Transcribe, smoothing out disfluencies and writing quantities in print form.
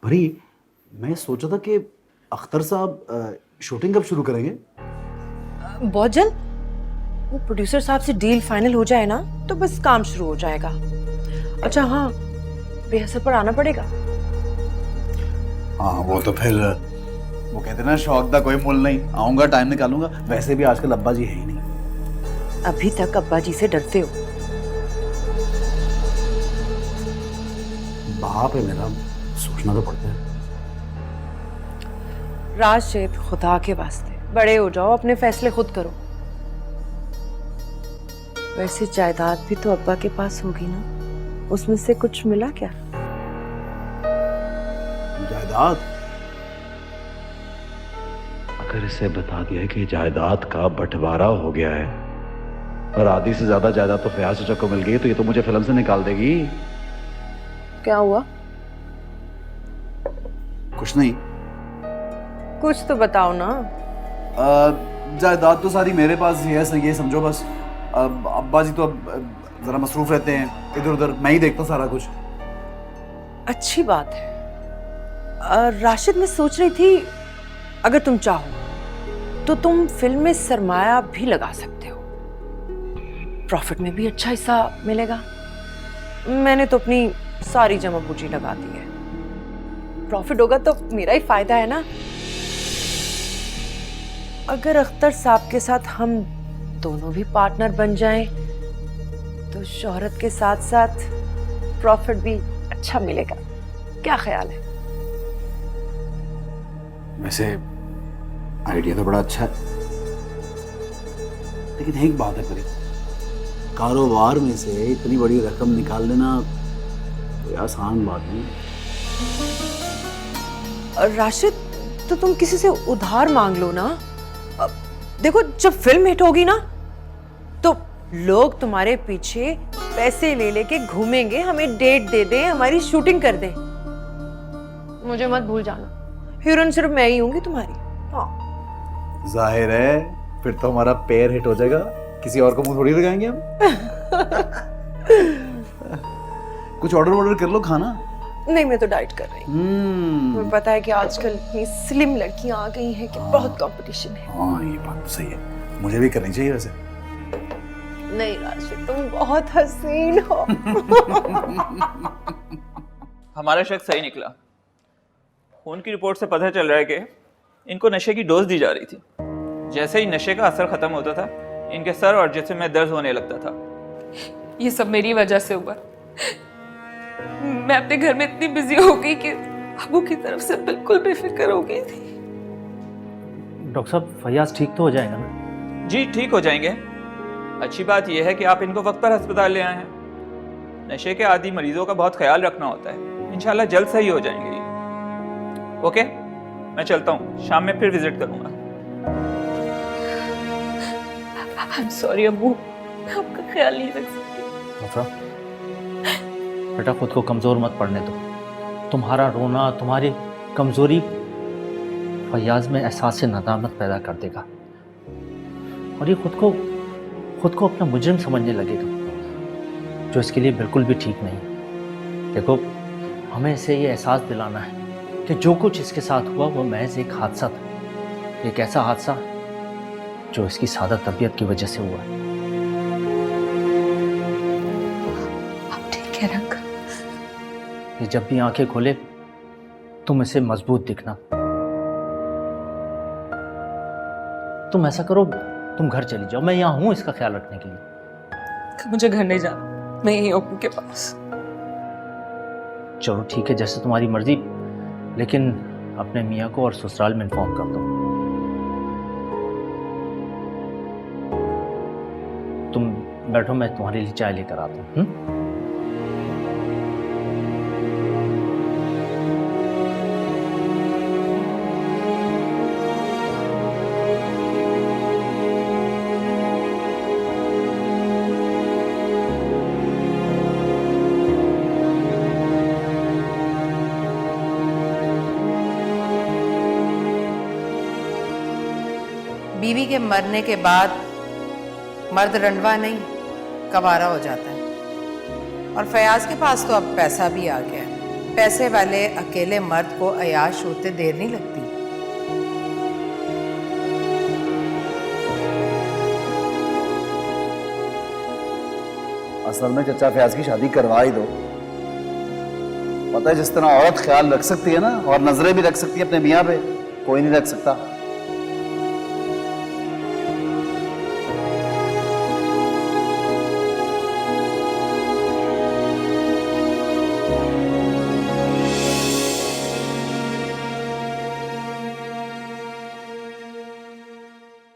भरी, मैं सोचा था कि अख्तर साहब शूटिंग कब शुरू करेंगे? बहुत जल्द। वो प्रोड्यूसर साहब से डील फाइनल हो जाए ना तो बस काम शुरू हो जाएगा। अच्छा हाँ, रिहर्सल पर आना पड़ेगा। हाँ वो तो फिर वो कहते हैं ना, शौक का कोई मोल नहीं, आऊंगा टाइम निकालूंगा। वैसे भी आजकल अब्बा जी है ही नहीं। अभी तक अब्बा जी से डरते हो। बाप है मेरा, सोचना तो पड़ता है। राशिद, खुदा के वास्ते बड़े हो जाओ, अपने फैसले खुद करो। वैसे जायदाद भी तो अब्बा के पास होगी ना, उसमें से कुछ मिला क्या? जायदाद? अगर इसे बता दिया कि जायदाद का बंटवारा हो गया है और आधी से ज्यादा जायदाद तो फयाज चाचा को मिल गई, तो ये तो मुझे फिल्म से निकाल देगी। क्या हुआ? कुछ नहीं। कुछ तो बताओ ना। जायदाद तो सारी मेरे पास ही है, ये समझो बस। अब्बा जी तो अब जरा मसरूफ रहते हैं, इधर उधर मैं ही देखता सारा कुछ। अच्छी बात है। राशिद, मैं सोच रही थी अगर तुम चाहो तो तुम फिल्म में सरमाया भी लगा सकते हो, प्रॉफिट में भी अच्छा हिस्सा मिलेगा। मैंने तो अपनी सारी जमा पूंजी लगा दी है, प्रॉफिट होगा तो मेरा ही फायदा है ना। अगर अख्तर साहब के साथ हम दोनों भी पार्टनर बन जाएं तो शोहरत के साथ साथ प्रॉफिट भी अच्छा मिलेगा। क्या ख्याल है? वैसे आइडिया तो बड़ा अच्छा है, लेकिन एक बात है परी, कारोबार में से इतनी बड़ी रकम निकाल लेना कोई आसान बात नहीं। और राशिद, तो तुम किसी से उधार मांग लो ना। देखो, जब फिल्म हिट होगी ना तो लोग तुम्हारे पीछे पैसे ले लेके घूमेंगे, हमें डेट दे दे, हमारी शूटिंग कर दे। मुझे मत भूल जाना, हीरोइन सिर्फ मैं ही होंगी तुम्हारी। हाँ जाहिर है, फिर तो हमारा पैर हिट हो जाएगा, किसी और को मुंह थोड़ी लगाएंगे हम। कुछ ऑर्डर कर लो खाना। नहीं, मैं तो डाइट कर रही हूँ। तुम्हें पता है कि आजकल इतनी स्लिम लड़कियां आ गई हैं कि बहुत कंपटीशन है। हाँ ये बात तो सही है, मुझे भी करनी चाहिए वैसे। नहीं राशिद, तुम बहुत हसीन हो। हमारा शक सही निकला। खून की रिपोर्ट से पता चल रहा है कि इनको नशे की डोज दी जा रही थी। जैसे ही नशे का असर खत्म होता था, इनके सर और जिस्म में दर्द होने लगता था। ये सब मेरी वजह से हुआ। मैं अपने घर में इतनी बिजी हो गई कि अबू की तरफ से बिल्कुल बेफिक्र हो गई थी। डॉक्टर साहब, फयाज ठीक तो हो जाएगा ना? जी ठीक हो जाएंगे। अच्छी बात यह है कि आप इनको वक्त पर अस्पताल ले आए हैं। नशे के आदी मरीजों का बहुत ख्याल रखना होता है। इंशाल्लाह जल्द सही हो जाएंगे ये। ओके, मैं चलता हूँ, शाम में फिर विजिट करूंगा। आई एम सॉरी अबू, मैं आपका ख्याल नहीं रख सकती। डॉक्टर साहब, बेटा खुद को कमज़ोर मत पड़ने दो। तुम्हारा रोना, तुम्हारी कमज़ोरी फयाज में एहसास नदामत पैदा कर देगा और ये खुद को अपना मुजरिम समझने लगेगा, जो इसके लिए बिल्कुल भी ठीक नहीं। देखो, हमें इसे ये एहसास दिलाना है कि जो कुछ इसके साथ हुआ वो महज एक हादसा था, एक ऐसा हादसा जो इसकी सादा तबीयत की वजह से हुआ है। आप ठीक है रंग? ये जब भी आंखें खोले तुम इसे मजबूत दिखना। तुम ऐसा करो, तुम घर चली जाओ, मैं यहाँ हूँ इसका ख्याल रखने के लिए। मुझे घर नहीं जाना, मैं यहीं अबू के पास। चलो ठीक है, जैसे तुम्हारी मर्जी, लेकिन अपने मियाँ को और ससुराल में इन्फॉर्म कर दो। तुम बैठो, मैं तुम्हारे लिए चाय लेकर आता हूँ। बीवी के मरने के बाद मर्द रंडवा नहीं कवारा हो जाता है, और फयाज के पास तो अब पैसा भी आ गया है। पैसे वाले अकेले मर्द को अयाश होते देर नहीं लगती। असल में चचा फयाज की शादी करवा ही दो। पता है जिस तरह औरत ख्याल रख सकती है ना, और नजरें भी रख सकती है अपने मियाँ पे, कोई नहीं रख सकता।